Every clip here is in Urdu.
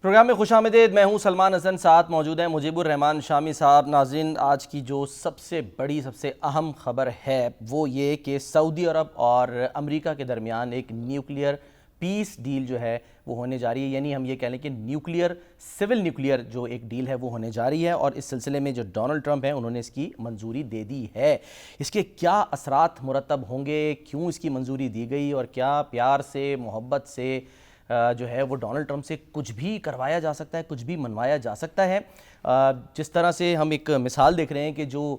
پروگرام میں خوش آمدید. میں ہوں سلمان حسن, ساتھ موجود ہیں مجیب الرحمان شامی صاحب. ناظرین, آج کی جو سب سے بڑی سب سے اہم خبر ہے وہ یہ کہ سعودی عرب اور امریکہ کے درمیان ایک نیوکلیئر پیس ڈیل جو ہے وہ ہونے جا رہی ہے. یعنی ہم یہ کہہ لیں کہ سول نیوکلیئر جو ایک ڈیل ہے وہ ہونے جا رہی ہے, اور اس سلسلے میں جو ڈونلڈ ٹرمپ ہیں انہوں نے اس کی منظوری دے دی ہے. اس کے کیا اثرات مرتب ہوں گے, کیوں اس کی منظوری دی گئی, اور کیا پیار سے محبت سے جو ہے وہ ڈونلڈ ٹرمپ سے کچھ بھی کروایا جا سکتا ہے, کچھ بھی منوایا جا سکتا ہے. جس طرح سے ہم ایک مثال دیکھ رہے ہیں کہ جو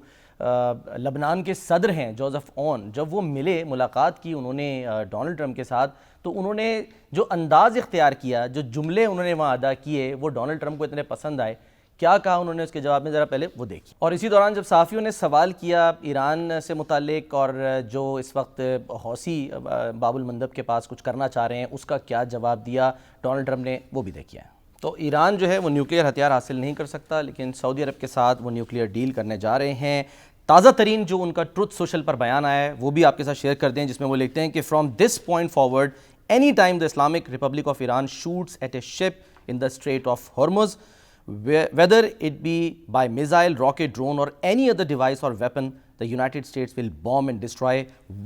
لبنان کے صدر ہیں جوزف اون, جب وہ ملاقات کی انہوں نے ڈونلڈ ٹرمپ کے ساتھ, تو انہوں نے جو انداز اختیار کیا, جو جملے انہوں نے وہاں ادا کیے, وہ ڈونلڈ ٹرمپ کو اتنے پسند آئے. کیا کہا انہوں نے اس کے جواب میں, ذرا پہلے وہ دیکھیں. اور اسی دوران جب صحافیوں نے سوال کیا ایران سے متعلق, اور جو اس وقت حوثی باب المندب کے پاس کچھ کرنا چاہ رہے ہیں, اس کا کیا جواب دیا ڈونلڈ ٹرمپ نے, وہ بھی دیکھیا ہے. تو ایران جو ہے وہ نیوکلیئر ہتھیار حاصل نہیں کر سکتا, لیکن سعودی عرب کے ساتھ وہ نیوکلیئر ڈیل کرنے جا رہے ہیں. تازہ ترین جو ان کا ٹروتھ سوشل پر بیان آیا ہے وہ بھی آپ کے ساتھ شیئر کر دیں, جس میں وہ لکھتے ہیں کہ from this point forward any time the Islamic Republic of Iran shoots at a ship in the strait of Hormuz, whether it be by missile, rocket, drone or any other device or weapon, the United States will bomb and destroy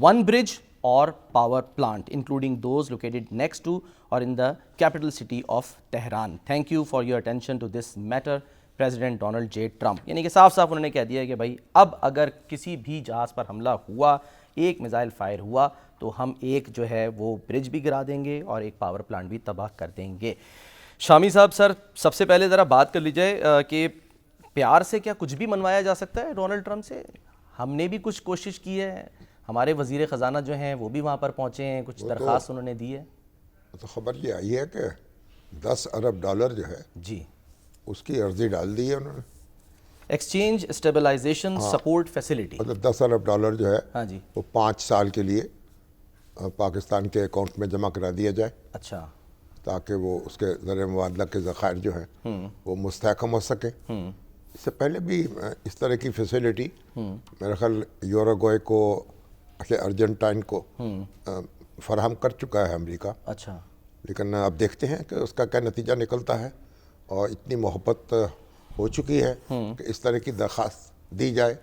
one bridge or power plant, including those located next to or in the capital city of Tehran. Thank you for your attention to this matter, President Donald J. Trump. یعنی کہ صاف صاف انہوں نے کہہ دیا ہے کہ بھائی اب اگر کسی بھی جہاز پر حملہ ہوا, ایک میزائل فائر ہوا, تو ہم ایک جو ہے وہ برج بھی گرا دیں گے اور ایک پاور پلانٹ بھی تباہ کر دیں گے. شامی صاحب, سر سب سے پہلے ذرا بات کر لیجئے کہ پیار سے کیا کچھ بھی منوایا جا سکتا ہے ڈونلڈ ٹرمپ سے؟ ہم نے بھی کچھ کوشش کی ہے, ہمارے وزیر خزانہ جو ہیں وہ بھی وہاں پر پہنچے ہیں, کچھ درخواست انہوں نے دی ہے. تو خبر یہ آئی ہے کہ $10 ارب جو ہے جی, اس کی عرضی ڈال دی ہے انہوں نے, ایکسچینج اسٹیبلائزیشن سپورٹ فیسلٹی. مطلب $10 ارب جو ہے ہاں جی, وہ 5 سال کے لیے پاکستان کے اکاؤنٹ میں جمع کرا دیا جائے, اچھا, تاکہ وہ اس کے زر مبادلہ کے ذخائر جو ہیں وہ مستحکم ہو سکے. اس سے پہلے بھی اس طرح کی فیسلٹی میرا خیال یوروگوئے کو, ارجنٹائن کو فراہم کر چکا ہے امریکہ. اچھا, لیکن اب دیکھتے ہیں کہ اس کا کیا نتیجہ نکلتا ہے, اور اتنی محبت ہو چکی ہے کہ اس طرح کی درخواست دی جائے.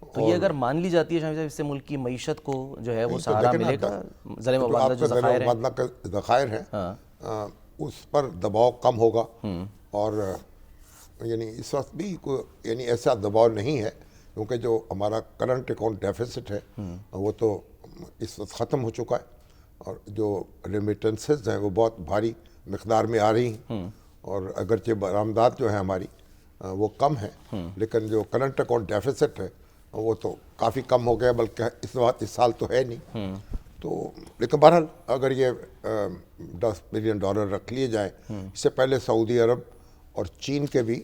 تو یہ اگر مان لی جاتی ہے شامی صاحب, اس سے ملک کی معیشت کو جو ہے وہ سہارا ملے گا, زر مبادلہ جو ذخائر ہیں اس پر دباؤ کم ہوگا. اور یعنی اس وقت بھی یعنی ایسا دباؤ نہیں ہے, کیونکہ جو ہمارا کرنٹ اکاؤنٹ ڈیفیسٹ ہے وہ تو اس وقت ختم ہو چکا ہے, اور جو ریمیٹنسز ہیں وہ بہت بھاری مقدار میں آ رہی ہیں, اور اگرچہ برآمدات جو ہیں ہماری وہ کم ہیں, لیکن جو کرنٹ اکاؤنٹ ڈیفیسٹ ہے وہ تو کافی کم ہو گیا, بلکہ اس سال تو ہے نہیں. تو لیکن بہرحال اگر یہ $10 بلین رکھ لیے جائیں, اس سے پہلے سعودی عرب اور چین کے بھی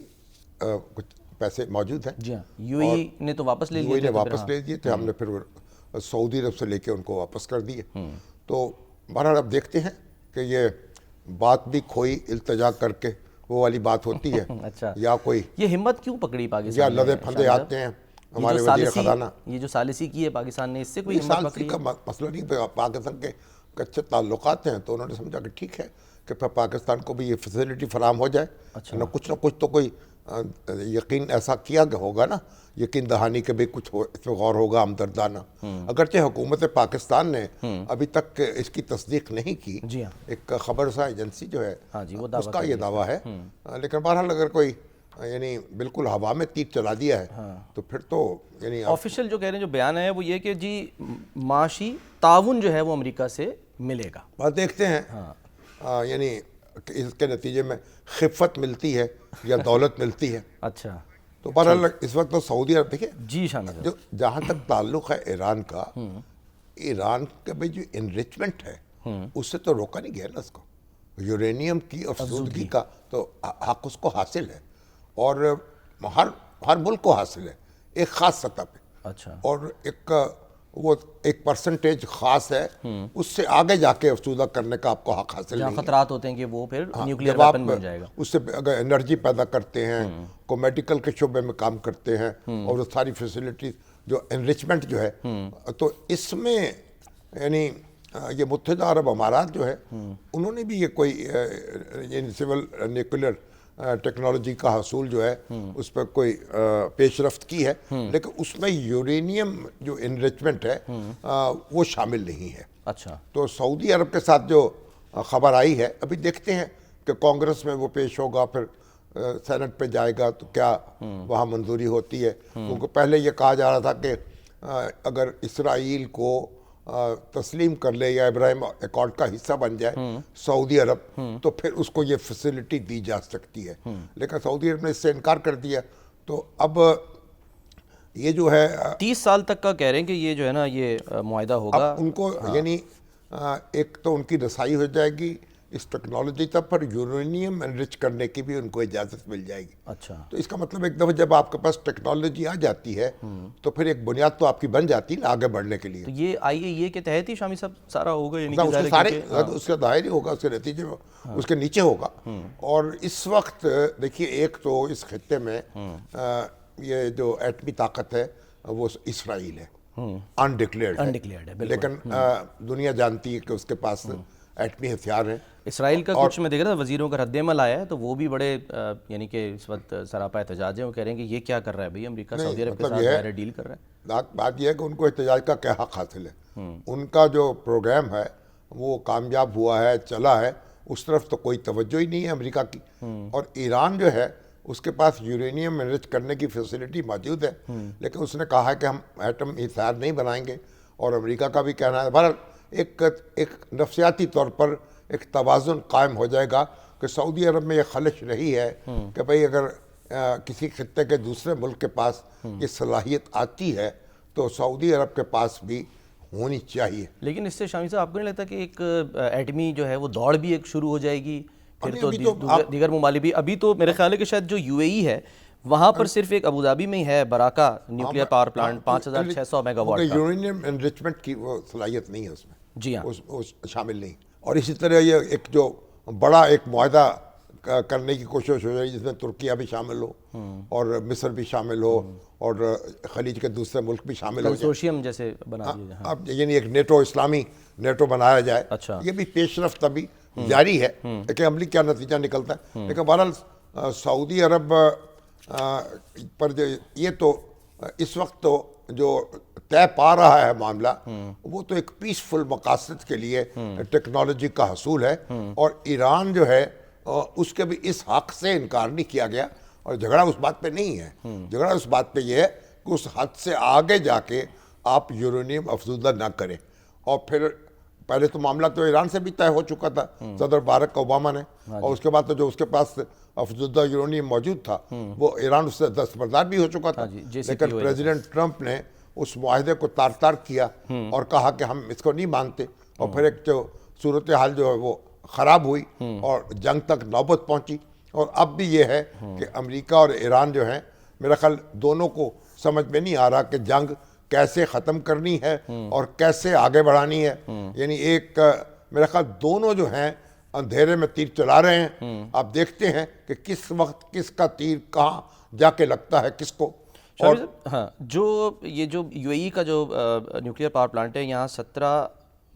کچھ پیسے موجود ہیں. جی ہاں, یو ای نے تو واپس لے لیے تھے, ہم نے پھر سعودی عرب سے لے کے ان کو واپس کر دیے. تو بہرحال اب دیکھتے ہیں کہ یہ بات بھی کھوئی التجا کر کے وہ والی بات ہوتی ہے, اچھا, یا کوئی یہ ہمت کیوں پکڑی پاکستان, یا لدے پھندے آتے ہیں ہمارے وزیر خزانہ. یہ جو ثالثی کی ہے پاکستان نے, اس سے کوئی ہمت پکڑی کا مسئلہ نہیں, پاکستان کے اچھے تعلقات ہیں, تو انہوں نے سمجھا کہ ٹھیک ہے کہ پاکستان کو بھی یہ فیسلٹی فراہم ہو جائے. کچھ نہ کچھ تو کوئی یقین ایسا کیا ہوگا نا, یقین دہانی کے بھی کچھ اس میں غور ہوگا ہمدردانہ. اگرچہ حکومت پاکستان نے ابھی تک اس کی تصدیق نہیں کی, ایک خبر سا ایجنسی جو ہے اس کا یہ دعویٰ ہے, لیکن بہرحال اگر کوئی یعنی بالکل ہوا میں تیر چلا دیا ہے تو پھر تو یعنی آفیشیل جو کہہ رہے ہیں, جو بیان ہے وہ یہ کہ جی معاشی تعاون جو ہے وہ امریکہ سے ملے گا. بات دیکھتے ہیں یعنی اس کے نتیجے میں خفت ملتی ہے یا دولت ملتی ہے. اچھا, تو بہرحال اس وقت تو سعودی عرب دیکھیں, جی شامل جو جہاں تک تعلق ہے ایران کا, ایران کا بھی جو انریچمنٹ ہے اس سے تو روکا نہیں گیا نا اس کو. یورینیم کی افزودگی کا تو حق اس کو حاصل ہے, اور ہر ملک کو حاصل ہے ایک خاص سطح پہ. اچھا, اور وہ ایک پرسنٹیج خاص ہے, اس سے آگے جا کے افزودہ کرنے کا آپ کو حق حاصل نہیں ہے. خطرات ہوتے ہیں کہ وہ پھر نیوکلیئر ویپن بن جائے گا. اس سے اگر انرجی پیدا کرتے ہیں, کو میڈیکل کے شعبے میں کام کرتے ہیں, اور وہ ساری فیسلٹیز جو انریچمنٹ جو ہے, تو اس میں یعنی یہ متحدہ عرب امارات جو ہے انہوں نے بھی یہ کوئی سول نیوکلیر ٹیکنالوجی کا حصول جو ہے اس پہ کوئی پیش رفت کی ہے، لیکن اس میں یورینیم جو انریچمنٹ ہے وہ شامل نہیں ہے۔ اچھا، تو سعودی عرب کے ساتھ جو خبر آئی ہے، ابھی دیکھتے ہیں کہ کانگریس میں وہ پیش ہوگا، پھر سینٹ پہ جائے گا تو کیا وہاں منظوری ہوتی ہے، کیونکہ پہلے یہ کہا جا رہا تھا کہ اگر اسرائیل کو تسلیم کر لے یا ابراہیم ایکارڈ کا حصہ بن جائے سعودی عرب تو پھر اس کو یہ فیسلٹی دی جا سکتی ہے، لیکن سعودی عرب نے اس سے انکار کر دیا۔ تو اب یہ جو ہے 30 سال تک کا کہہ رہے ہیں کہ یہ جو ہے نا یہ معاہدہ ہوگا۔ اب ان کو یعنی ایک تو ان کی رسائی ہو جائے گی اس ٹیکنالوجی تک، پر یورینیم انرچ کرنے کی بھی ان کو اجازت مل جائے گی۔ اچھا، تو اس کا مطلب ایک دفعہ جب آپ کے پاس ٹیکنالوجی آ جاتی ہے تو پھر ایک بنیاد تو آپ کی بن جاتی ہے نا آگے بڑھنے کے لیے۔ تو یہ IAEA کے تحت ہی شامی صاحب سارا ہوگا، یعنی کہ اس کے سارے اس کا ظاہر ہی ہوگا، اس کے نتیجے میں اس کے نیچے ہوگا۔ اور اس وقت دیکھیے ایک تو اس خطے میں یہ جو ایٹمی طاقت ہے وہ اسرائیل ہے، انڈکلیئرڈ ہے، لیکن دنیا جانتی ہے کہ اس کے پاس ایٹمی ہتھیار ہیں۔ اسرائیل کا کچھ میں دیکھ رہا تھا وزیروں کا رد عمل آیا ہے تو وہ بھی بڑے یعنی کہ اس وقت سراپا احتجاج ہیں، وہ کہہ رہے ہیں کہ یہ کیا کر رہا ہے بھائی، امریکہ سعودی عرب کے ساتھ ظاہر ڈیل کر رہا ہے۔ بات یہ ہے کہ ان کو احتجاج کا کیا حق حاصل ہے؟ ان کا جو پروگرام ہے وہ کامیاب ہوا ہے، چلا ہے، اس طرف تو کوئی توجہ ہی نہیں ہے امریکہ کی۔ اور ایران جو ہے اس کے پاس یورینیم انرچ کرنے کی فیسلٹی موجود ہے، لیکن اس نے کہا ہے کہ ہم ایٹم ہتھیار نہیں بنائیں گے، اور امریکہ کا بھی کہنا ہے۔ بہرحال ایک نفسیاتی طور پر ایک توازن قائم ہو جائے گا کہ سعودی عرب میں یہ خلش رہی ہے کہ بھئی اگر کسی خطے کے دوسرے ملک کے پاس یہ صلاحیت آتی ہے تو سعودی عرب کے پاس بھی ہونی چاہیے۔ لیکن اس سے شامی صاحب آپ کو نہیں لگتا کہ ایک ایٹمی جو ہے وہ دوڑ بھی ایک شروع ہو جائے گی؟ پھر تو دیگر ممالک بھی، ابھی تو میرے خیال ہے کہ شاید جو UAE ہے وہاں پر صرف ایک ابوظہبی میں ہی ہے Barakah nuclear power plant 5600 megawatt کا، یورینیم انرچمنٹ کی وہ صلاحیت نہیں ہے اس میں، جی ہاں، اس شامل نہیں۔ اور اسی طرح یہ ایک جو بڑا ایک معاہدہ کرنے کی کوشش ہو رہی ہے جس میں ترکیہ بھی شامل ہو اور مصر بھی شامل ہو اور خلیج کے دوسرے ملک بھی شامل ہو کنسورشیم جیسے بنا دیا جائے۔ اب یعنی ایک نیٹو، اسلامی نیٹو بنایا جائے، اچھا، یہ بھی پیش رفت ابھی جاری ہے، لیکن عملی کیا نتیجہ نکلتا ہے۔ لیکن بہرحال سعودی عرب پر یہ تو اس وقت تو جو طے پا رہا ہے معاملہ وہ تو ایک پیسفل مقاصد کے لیے ٹیکنالوجی کا حصول ہے، اور ایران جو ہے اس کے بھی اس حق سے انکار نہیں کیا گیا، اور جھگڑا اس بات پہ نہیں ہے، جھگڑا اس بات پہ یہ ہے کہ اس حد سے آگے جا کے آپ یورینیم افزودہ نہ کریں۔ اور پھر پہلے تو معاملہ تو ایران سے بھی طے ہو چکا تھا صدر باراک اوباما نے، اور اس کے بعد تو جو اس کے پاس افزودہ یورینیم موجود تھا وہ ایران اس سے دستبردار بھی ہو چکا تھا، لیکن پریزیڈنٹ ٹرمپ نے اس معاہدے کو تار تار کیا اور کہا کہ ہم اس کو نہیں مانتے، اور پھر ایک جو صورتحال جو ہے وہ خراب ہوئی اور جنگ تک نوبت پہنچی۔ اور اب بھی یہ ہے کہ امریکہ اور ایران جو ہیں میرا خیال دونوں کو سمجھ میں نہیں آ رہا کہ جنگ کیسے ختم کرنی ہے اور کیسے آگے بڑھانی ہے، یعنی ایک میرا خیال دونوں جو ہیں اندھیرے میں تیر چلا رہے ہیں۔ آپ دیکھتے ہیں کہ کس وقت کس کا تیر کہاں جا کے لگتا ہے کس کو۔ اور ہاں، جو یہ جو UAE کا جو نیوکلیئر پاور پلانٹ ہے، یہاں 17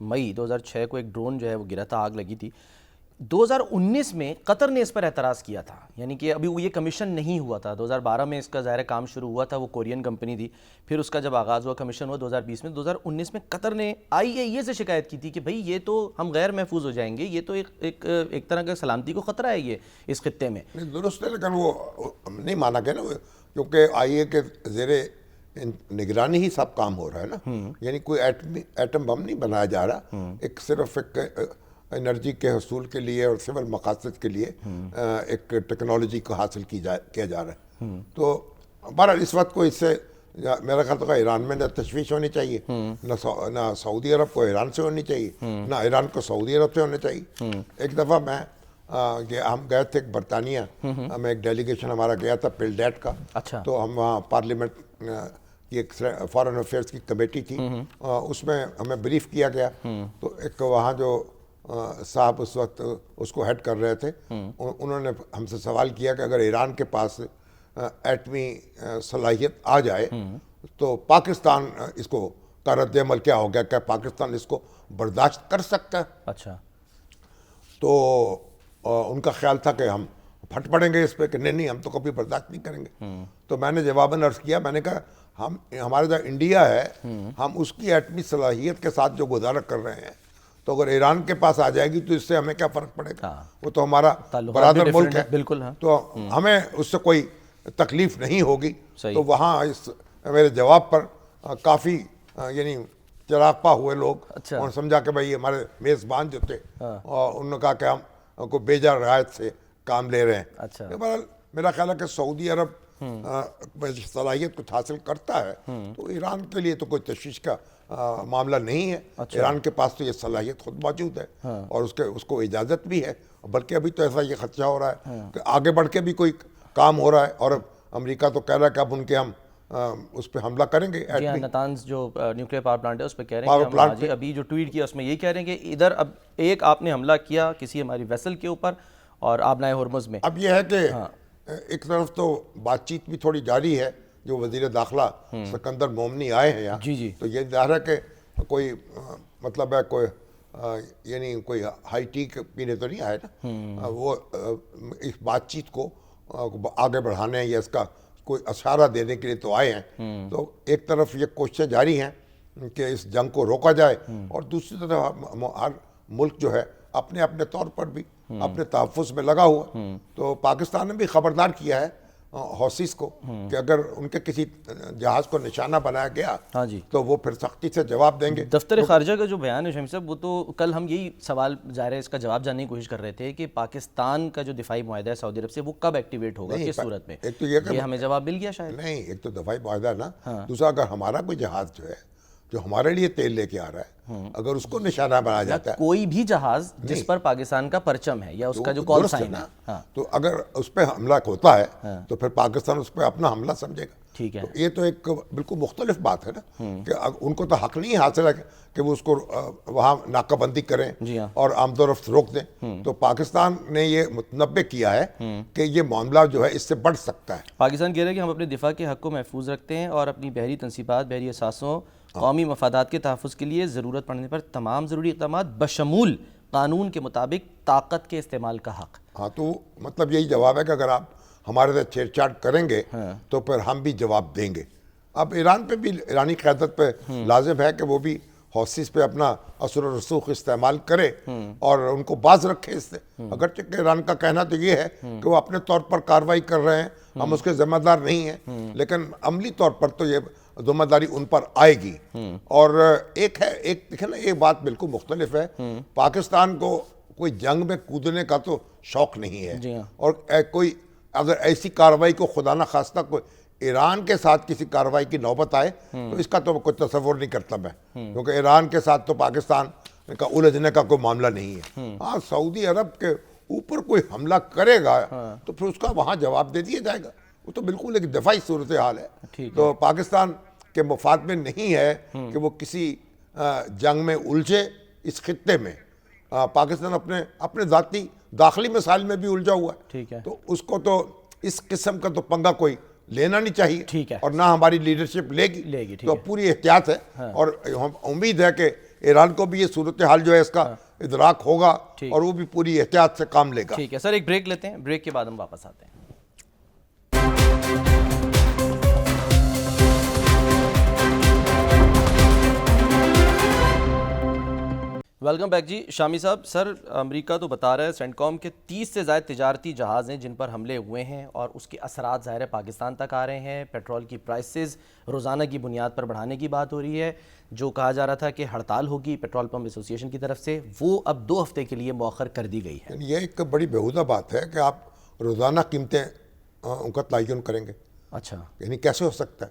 مئی 2006 کو ایک ڈرون جو ہے وہ گرا تھا، آگ لگی تھی۔ 2019 میں قطر نے اس پر اعتراض کیا تھا، یعنی کہ ابھی وہ یہ کمیشن نہیں ہوا تھا۔ 2012 میں اس کا ظاہر کام شروع ہوا تھا، وہ کورین کمپنی تھی، پھر اس کا جب آغاز ہوا کمیشن ہوا 2020 میں۔ 2019 میں قطر نے IAEA سے شکایت کی تھی کہ بھئی یہ تو ہم غیر محفوظ ہو جائیں گے، یہ تو ایک طرح کا سلامتی کو خطرہ ہے یہ اس خطے میں۔ درست ہے، لیکن وہ نہیں مانا گیا نا، کیونکہ IAEA کے زیر نگرانی ہی سب کام ہو رہا ہے نا، یعنی کوئی ایٹم بم نہیں بنایا جا رہا، ایک صرف ایک انرجی کے حصول کے لیے اور سول مقاصد کے لیے ایک ٹیکنالوجی کو حاصل کیا جا رہا ہے۔ تو بہرحال اس وقت کو اس سے میرا خیال تو ایران میں نہ تشویش ہونی چاہیے، نہ سعودی عرب کو ایران سے ہونی چاہیے، نہ ایران کو سعودی عرب سے ہونا چاہیے۔ ایک دفعہ ہم گئے تھے برطانیہ میں، ایک ڈیلیگیشن ہمارا گیا تھا پلڈیٹ کا، تو ہم وہاں پارلیمنٹ کی ایک فارن افیئرس کی کمیٹی تھی، اس میں ہمیں بریف کیا گیا۔ تو ایک وہاں جو صاحب اس وقت اس کو ہیڈ کر رہے تھے، انہوں نے ہم سے سوال کیا کہ اگر ایران کے پاس ایٹمی صلاحیت آ جائے تو پاکستان اس کو کا رد عمل کیا ہو گیا, کیا پاکستان اس کو برداشت کر سکتا ہے؟ اچھا. تو ان کا خیال تھا کہ ہم پھٹ پڑیں گے اس پہ کہ نہیں ہم تو کبھی برداشت نہیں کریں گے. تو میں نے جواباً عرض کیا, میں نے کہا ہمارا جو انڈیا ہے ہم اس کی ایٹمی صلاحیت کے ساتھ جو گزارا کر رہے ہیں, تو اگر ایران کے پاس آ جائے گی تو اس سے ہمیں کیا فرق پڑے گا, وہ تو ہمارا برادر ملک ہے, بالکل, تو ہمیں اس سے کوئی تکلیف نہیں ہوگی. تو وہاں اس میرے جواب پر کافی یعنی چراغپا ہوئے لوگ, اور سمجھا کہ بھائی ہمارے میزبان جو تھے اور انہوں نے کہا کہ ہم کو بیجا رعایت سے کام لے رہے ہیں. میرا خیال ہے کہ سعودی عرب صلاحیت کچھ حاصل کرتا ہے تو ایران کے لیے تو کوئی تشویش کا معاملہ نہیں ہے. ایران کے پاس تو یہ صلاحیت خود موجود ہے اور اس کو اجازت بھی ہے, بلکہ ابھی تو ایسا یہ خدشہ ہو رہا ہے کہ آگے بڑھ کے بھی کوئی کام ہو رہا ہے, اور امریکہ تو کہہ رہا ہے کہ اب ان کے ہم اس پہ حملہ کریں گے. جی ہاں, نتانز جو نیوکلیئر پاور پلانٹ ہے اس پہ کہہ رہے ہیں کہ ہم ابھی جو ٹویٹ کیا اس میں یہی کہہ رہے ہیں کہ ادھر اب ایک آپ نے حملہ کیا کسی ہماری ویسل کے اوپر اور آبنائے ہرمز میں. اب یہ ہے کہ ایک طرف تو بات چیت بھی تھوڑی جاری ہے, جو وزیر داخلہ سکندر مومنی آئے ہیں یہاں, تو یہ ظاہر ہے کہ کوئی مطلب ہے کوئی یعنی کوئی ہائی ٹی پینے تو نہیں آئے نا, وہ اس بات چیت کو آگے بڑھانے یا اس کا کوئی اشارہ دینے کے لیے تو آئے ہیں. تو ایک طرف یہ کوششیں جاری ہیں کہ اس جنگ کو روکا جائے, اور دوسری طرف ہر ملک جو ہے اپنے اپنے طور پر بھی اپنے تحفظ میں لگا ہوا. تو پاکستان نے بھی خبردار کیا ہے حوثیز کو کہ اگر ان کے کسی جہاز کو نشانہ بنایا گیا تو وہ پھر سختی سے جواب دیں گے. دفتر خارجہ کا جو بیان ہے شامی صاحب, وہ تو کل ہم یہی سوال ظاہر ہے اس کا جواب جاننے کی کوشش کر رہے تھے کہ پاکستان کا جو دفاعی معاہدہ ہے سعودی عرب سے وہ کب ایکٹیویٹ ہوگا, کس صورت میں؟ ایک تو یہ ہمیں جواب مل گیا شاید. نہیں, ایک تو دفاعی معاہدہ نا, دوسرا اگر ہمارا کوئی جہاز جو ہے جو ہمارے لیے تیل لے کے آ رہا ہے, اگر اس کو نشانہ بنایا جاتا ہے, کوئی بھی جہاز جس پر پاکستان کا پرچم ہے یا اس کا جو کال سائن ہے, تو اگر اس پہ حملہ ہوتا ہے تو پھر پاکستان اس پہ اپنا حملہ سمجھے گا. ٹھیک ہے, تو یہ تو ایک بالکل مختلف بات ہے نا کہ ان کو تو حق نہیں حاصل ہے کہ وہ اس کو وہاں ناکہ بندی کریں اور آمد و رفت روک دیں. تو پاکستان نے یہ متنبع کیا ہے کہ یہ معاملہ جو ہے اس سے بڑھ سکتا ہے. پاکستان کہہ رہا ہے کہ ہم اپنے دفاع کے حق کو محفوظ رکھتے ہیں اور اپنی بحری تنصیبات, بحری اثاثوں, قومی مفادات کے تحفظ کے لیے ضرورت پڑنے پر تمام ضروری اقدامات بشمول قانون کے مطابق طاقت کے استعمال کا حق. ہاں, تو مطلب یہی جواب ہے کہ اگر آپ ہمارے سے چھیڑ چھاڑ کریں گے تو پھر ہم بھی جواب دیں گے. اب ایران پہ بھی, ایرانی قیادت پہ لازم ہے کہ وہ بھی حوثیز پہ اپنا اثر و رسوخ استعمال کرے اور ان کو باز رکھے اس سے. اگرچہ کہ ایران کا کہنا تو یہ ہے کہ وہ اپنے طور پر کارروائی کر رہے ہیں, ہم اس کے ذمہ دار نہیں ہیں, لیکن عملی طور پر تو یہ ذمہ داری ان پر آئے گی. اور ایک دیکھیں نا, ایک بات بالکل مختلف ہے, پاکستان کو کوئی جنگ میں کودنے کا تو شوق نہیں ہے, اور کوئی اگر ایسی کارروائی کو خدا نہ خواستہ کوئی ایران کے ساتھ کسی کارروائی کی نوبت آئے تو اس کا تو کوئی تصور نہیں کرتا میں, کیونکہ ایران کے ساتھ تو پاکستان کا الجھنے کا کوئی معاملہ نہیں ہے. ہاں, سعودی عرب کے اوپر کوئی حملہ کرے گا تو پھر اس کا وہاں جواب دے دیا جائے گا, وہ تو بالکل ایک دفاعی صورتحال ہے. تو پاکستان کے مفاد میں نہیں ہے کہ وہ کسی جنگ میں الجھے اس خطے میں. پاکستان اپنے ذاتی داخلی مسائل میں بھی الجھا ہوا ہے, تو اس کو تو اس قسم کا تو پنگا کوئی لینا نہیں چاہیے, اور نہ ہماری لیڈرشپ لے گی. تو پوری احتیاط ہے, اور امید ہے کہ ایران کو بھی یہ صورتحال جو ہے اس کا ادراک ہوگا اور وہ بھی پوری احتیاط سے کام لے گا. ٹھیک ہے سر, ایک بریک لیتے ہیں, بریک کے بعد ہم واپس آتے ہیں. ویلکم بیک جی. شامی صاحب, سر امریکہ تو بتا رہا ہے سینٹ کام کے 30 سے زائد تجارتی جہاز ہیں جن پر حملے ہوئے ہیں, اور اس کے اثرات ظاہر پاکستان تک آ رہے ہیں. پیٹرول کی پرائسز روزانہ کی بنیاد پر بڑھانے کی بات ہو رہی ہے. جو کہا جا رہا تھا کہ ہڑتال ہوگی پیٹرول پمپ ایسوسی ایشن کی طرف سے, وہ اب 2 ہفتے کے لیے مؤخر کر دی گئی ہے. یہ ایک بڑی بیہودہ بات ہے کہ آپ روزانہ قیمتیں ان کا تعین کریں گے. اچھا, یعنی کیسے ہو سکتا ہے؟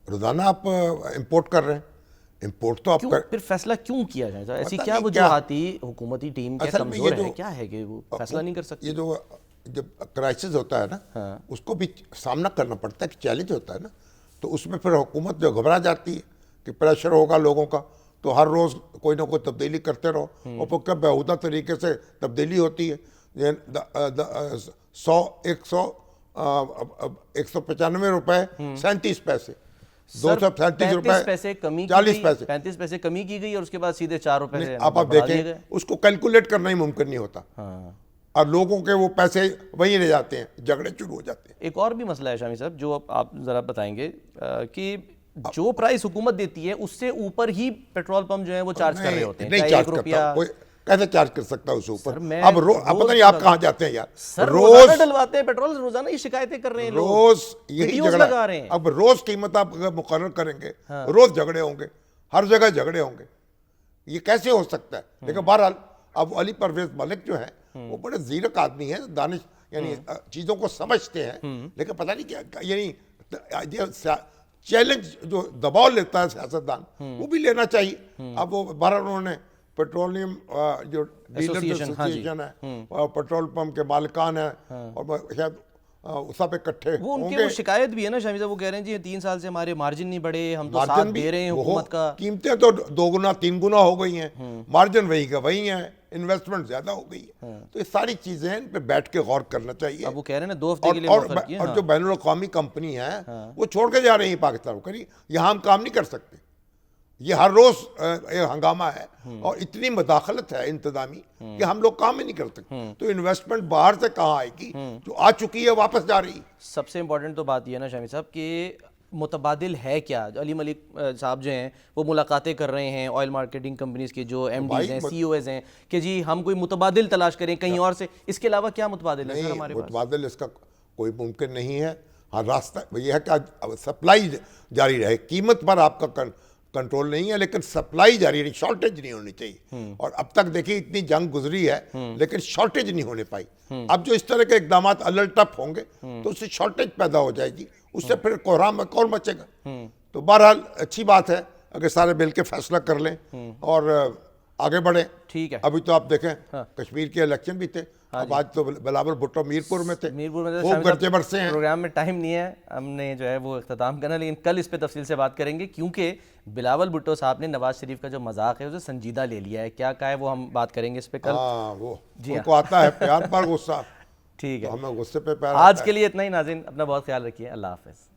روزانہ آپ امپورٹ کر رہے ہیں, امپورٹ تو آپ پھر فیصلہ کیوں کیا جائے؟ ایسی کیا وجوہاتی حکومتی ٹیم کے کمزور ہے, کیا ہے کہ وہ فیصلہ نہیں کر سکتی؟ یہ جو جب کرائسس ہوتا ہے نا, اس کو بھی سامنا کرنا پڑتا ہے, کہ چیلنج ہوتا ہے نا, تو اس میں پھر حکومت جو گھبرا جاتی ہے کہ پریشر ہوگا لوگوں کا, تو ہر روز کوئی نہ کوئی تبدیلی کرتے رہو, اور پھر کیا بیہودہ طریقے سے تبدیلی ہوتی ہے. 195 روپے 37 پیسے 237 روپے 35 پیسے کمی 40 پیسے 35 پیسے کمی کی گئی اور اس کے بعد سیدھے 4 روپے سے آپ دیکھیں اس کو کیلکولیٹ کرنا ہی ممکن نہیں ہوتا اور لوگوں کے وہ پیسے وہیں رہ جاتے ہیں, جھگڑے شروع ہو جاتے ہیں. ایک اور بھی مسئلہ ہے شامی صاحب جو آپ ذرا بتائیں گے کہ جو پرائس حکومت دیتی ہے اس سے اوپر ہی پیٹرول پمپ جو ہیں وہ چارج کر رہے ہوتے ہیں. نہیں چارج کرتا کوئی, کیسے چارج کر سکتا ہے اس اوپر؟ اب پتہ نہیں آپ کہاں جاتے ہیں یار, سر روزانہ ڈلواتے ہیں پیٹرول, روزانہ یہ شکایتیں کر رہے ہیں لوگ, روز یہی ویڈیوز جھگڑا لگا رہے ہیں. اب روز قیمت آپ اگر مقرر کریں گے روز جھگڑے ہوں گے, ہر جگہ جھگڑے ہوں گے, یہ کیسے ہو سکتا ہے؟ لیکن بہرحال اب علی پرویز ملک جو ہیں وہ بڑے زیرک آدمی ہیں, دانش یعنی چیزوں کو سمجھتے ہیں, لیکن پتہ نہیں کیا یعنی چیلنج جو دباؤ لیتا ہے سیاستدان وہ بھی لینا چاہیے. اب وہ بہرحال انہوں نے پیٹرولیم جو ڈیلرز ایسوسیشن ہے, پیٹرول پمپ کے مالکان ہیں اور شاید سب اکٹھے وہ ان کے وہ شکایت بھی ہے نا شامی صاحب, وہ کہہ رہے ہیں جی 3 سال سے ہمارے مارجن نہیں بڑھے, ہم تو ساتھ دے رہے ہیں حکومت کا, قیمتیں تو 2 گنا 3 گنا ہو گئی ہیں, مارجن وہی کا وہی ہیں, انویسٹمنٹ زیادہ ہو گئی ہے. تو یہ ساری چیزیں ان پہ بیٹھ کے غور کرنا چاہیے. اب وہ کہہ رہے ہیں نا 2 ہفتے کے لیے موخر کیے, اور جو بین الاقوامی کمپنی ہیں وہ چھوڑ کے جا رہی ہیں پاکستان کو, یہاں ہم کام نہیں کر سکتے. یہ ہر روز ہنگامہ ہے اور اتنی مداخلت ہے انتظامی کہ ہم لوگ کام ہی نہیں کر سکتے. تو انویسٹمنٹ باہر سے کہاں آئے گی, جو آ چکی ہے واپس جا رہی. سب سے امپورٹنٹ تو بات یہ ہے نا شامی صاحب کہ متبادل ہے کیا. علی ملک صاحب جو ہیں وہ ملاقاتیں کر رہے ہیں آئل مارکیٹنگ کمپنیز کے جو ایم ڈیز ہیں, سی او ایز ہیں, کہ جی ہم کوئی متبادل تلاش کریں کہیں اور سے. اس کے علاوہ کیا متبادل ہے سر ہمارے پاس؟ متبادل اس کا کوئی ممکن نہیں ہے. ہاں راستہ یہ ہے کہ سپلائی جاری رہے, قیمت پر آپ کا کنٹرول نہیں ہے لیکن سپلائی جاری رہی, شارٹیج نہیں ہونی چاہیے. اور اب تک دیکھیں اتنی جنگ گزری ہے لیکن شارٹیج نہیں ہونے پائی. اب جو اس طرح کے اقدامات الرٹ اپ ہوں گے تو اس سے شارٹیج پیدا ہو جائے گی, اس سے پھر کوہرام اور مچے گا. تو بہرحال اچھی بات ہے اگر سارے مل کے فیصلہ کر لیں اور آگے بڑھیں. ٹھیک ہے. ابھی تو آپ دیکھیں کشمیر کے الیکشن بھی تھے, اب آج تو بلاول بھٹو میرپور میں تھے, خوب گرجے برسے ہیں. پروگرام میں ٹائم نہیں ہے, ہم نے جو ہے وہ اختتام کرنا, لیکن کل اس پہ تفصیل سے بات کریں گے کیونکہ بلاول بھٹو صاحب نے نواز شریف کا جو مذاق ہے اسے سنجیدہ لے لیا ہے. کیا کہا ہے وہ ہم بات کریں گے اس پہ کل. وہ ان کو آتا ہے پیار پر غصہ. ٹھیک ہے, ہمیں غصے پہ پیار. آج کے لیے اتنا ہی ناظرین, اپنا بہت خیال رکھیے, اللہ حافظ.